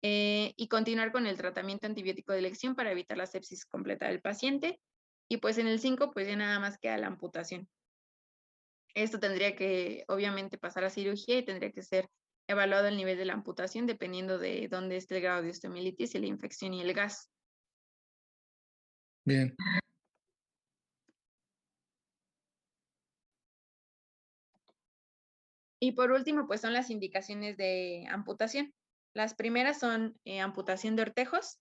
Y continuar con el tratamiento antibiótico de elección para evitar la sepsis completa del paciente. Y pues en el 5 pues ya nada más queda la amputación. Esto tendría que obviamente pasar a cirugía y tendría que ser evaluado el nivel de la amputación dependiendo de dónde esté el grado de osteomielitis y la infección y el gas. Bien. Y por último, pues son las indicaciones de amputación. Las primeras son amputación de ortejos,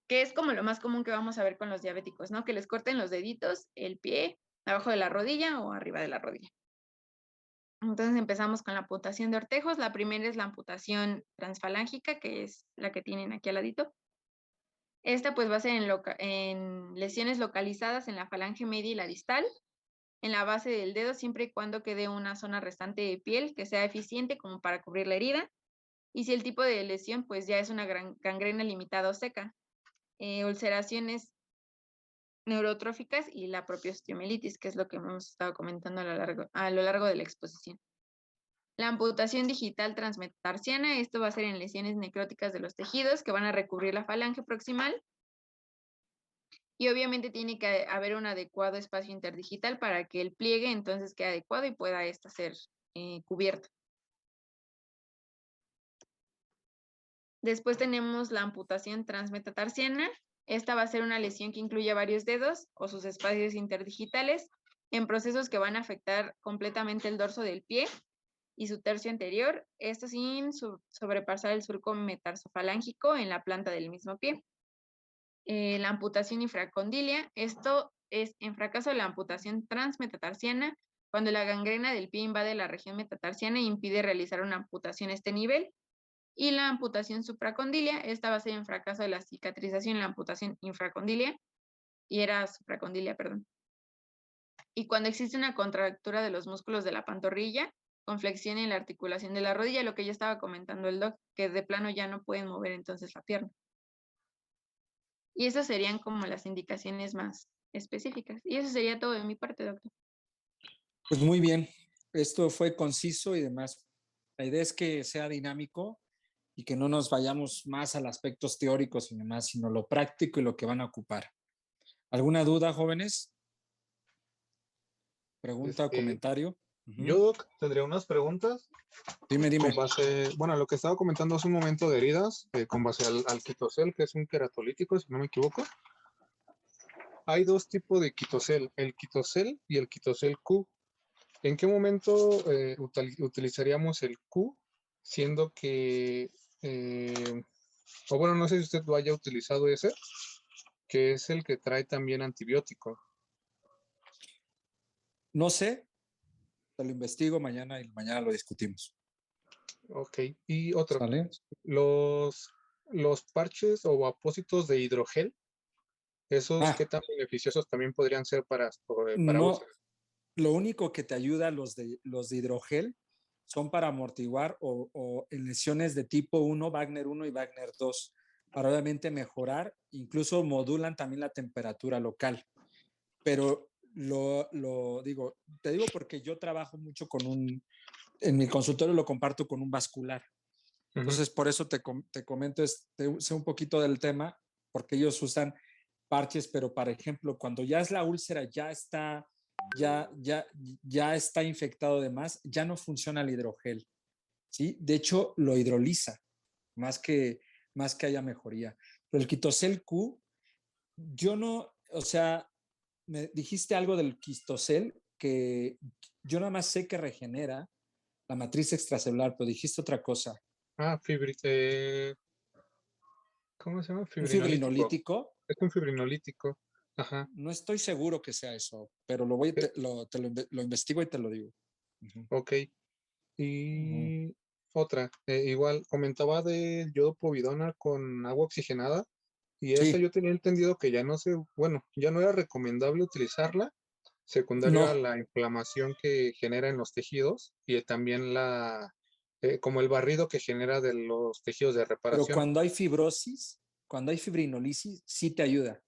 que es como lo más común que vamos a ver con los diabéticos, ¿no? Que les corten los deditos, el pie, abajo de la rodilla o arriba de la rodilla. Entonces empezamos con la amputación de ortejos. La primera es la amputación transfalángica, que es la que tienen aquí al ladito. Esta pues va a ser en lesiones localizadas en la falange media y la distal, en la base del dedo, siempre y cuando quede una zona restante de piel que sea eficiente como para cubrir la herida. Y si el tipo de lesión pues ya es una gangrena limitada o seca, ulceraciones neurotróficas y la propia osteomielitis, que es lo que hemos estado comentando a lo largo de la exposición. La amputación digital transmetatarsiana, esto va a ser en lesiones necróticas de los tejidos que van a recubrir la falange proximal. Y obviamente tiene que haber un adecuado espacio interdigital para que el pliegue entonces quede adecuado y pueda esta ser cubierta. Después tenemos la amputación transmetatarsiana. Esta va a ser una lesión que incluye varios dedos o sus espacios interdigitales en procesos que van a afectar completamente el dorso del pie y su tercio anterior, esto sin sobrepasar el surco metarsofalángico en la planta del mismo pie. La amputación infracondilia, esto es en fracaso de la amputación transmetatarsiana, cuando la gangrena del pie invade la región metatarsiana e impide realizar una amputación a este nivel. Y la amputación supracondilia, esta va a ser en fracaso de la cicatrización en la amputación infracondilia, y era supracondilia, perdón. Y cuando existe una contractura de los músculos de la pantorrilla, con flexión en la articulación de la rodilla, lo que ya estaba comentando el doc, que de plano ya no pueden mover entonces la pierna. Y esas serían como las indicaciones más específicas. Y eso sería todo de mi parte, doctor. Pues muy bien, esto fue conciso y demás. La idea es que sea dinámico y que no nos vayamos más al aspectos teóricos y demás, sino lo práctico y lo que van a ocupar. ¿Alguna duda, jóvenes? ¿Pregunta o comentario? Yo, Doc, tendría unas preguntas Dime. con base, bueno, a lo que estaba comentando hace un momento de heridas, con base al quitosel, que es un queratolítico, si no me equivoco. Hay dos tipos de quitosel, el quitosel y el quitosel Q. ¿En qué momento utilizaríamos el Q, siendo que, o bueno, no sé si usted lo haya utilizado ese, que es el que trae también antibiótico? No sé, te lo investigo mañana y mañana lo discutimos. Ok, y otro, ¿Sale? los parches o apósitos de hidrogel, ¿esos Ah, qué tan beneficiosos también podrían ser para no, úlceras? lo único que te ayuda los de hidrogel son para amortiguar o en lesiones de tipo 1, Wagner 1 y Wagner 2, para obviamente mejorar, incluso modulan también la temperatura local. Pero te digo porque yo trabajo mucho en mi consultorio lo comparto con un vascular. Entonces, por eso te comento, sé un poquito del tema, porque ellos usan parches, pero, por ejemplo, cuando ya es la úlcera, ya está infectado de más, ya no funciona el hidrogel, ¿sí? De hecho, lo hidroliza, más que haya mejoría. Pero el quitosel Q, yo no, o sea, me dijiste algo del quistosel, que yo nada más sé que regenera la matriz extracelular, pero dijiste otra cosa. Ah, ¿cómo se llama? Un Fibrinolítico. fibrinolítico. Es un fibrinolítico. Ajá. No estoy seguro que sea eso, pero lo investigo y te lo digo. Ok. Y otra, igual comentaba del yodo povidona con agua oxigenada, y esa Sí, yo tenía entendido que ya no bueno, ya no era recomendable utilizarla, secundario a no, la inflamación que genera en los tejidos y también como el barrido que genera de los tejidos de pero reparación. cuando hay fibrosis, cuando hay fibrinolisis, sí te ayuda.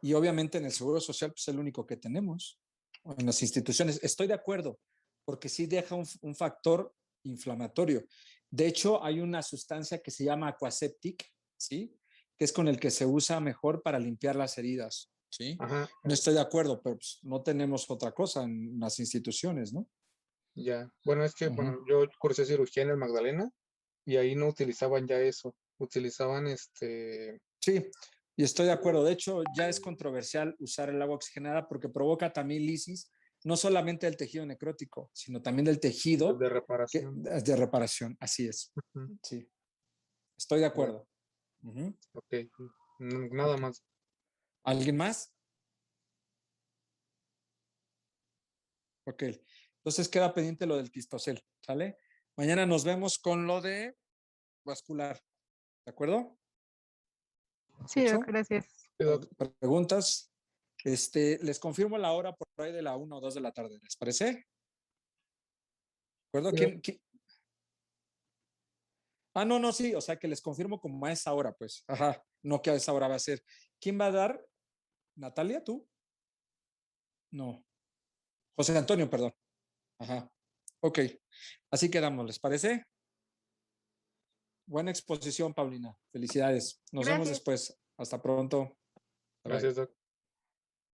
Y obviamente en el Seguro Social, pues es el único que tenemos, o en las instituciones. Estoy de acuerdo, porque sí deja un factor inflamatorio. De hecho, hay una sustancia que se llama Aquaseptic, ¿sí? Que es con el que se usa mejor para limpiar las heridas, ¿sí? Ajá, No estoy de acuerdo, pero pues, no tenemos otra cosa en las instituciones, ¿no? ya. Bueno, es que, Uh-huh. bueno, yo cursé cirugía en el Magdalena y ahí no utilizaban ya eso, utilizaban Sí, y estoy de acuerdo. De hecho, ya es controversial usar el agua oxigenada porque provoca también lisis, no solamente del tejido necrótico, sino también del el tejido de reparación. de reparación. Así es. Ujú. Sí, estoy de Bueno, acuerdo. Uh-huh. ok, nada Okay. más. ¿Alguien más? Ok. Entonces queda pendiente lo del quistosel, ¿sale? Mañana nos vemos con lo de vascular. ¿De acuerdo? Sí, doc, ¿Hecho? gracias. Sí, doc. ¿Preguntas? Les confirmo la hora por ahí de la 1 o 2 de la tarde. ¿Les parece? ¿De acuerdo? Sí, doc. Ah, no, sí, o sea que les confirmo como a esa hora, pues. Ajá, no que a esa hora va a ser. ¿Quién va a dar? ¿Natalia, tú? No. José Antonio, perdón. Ajá. Ok. Así quedamos, ¿les parece? Buena exposición, Paulina. Felicidades. Nos vemos Gracias. después. Hasta pronto. Bye. Gracias, doc.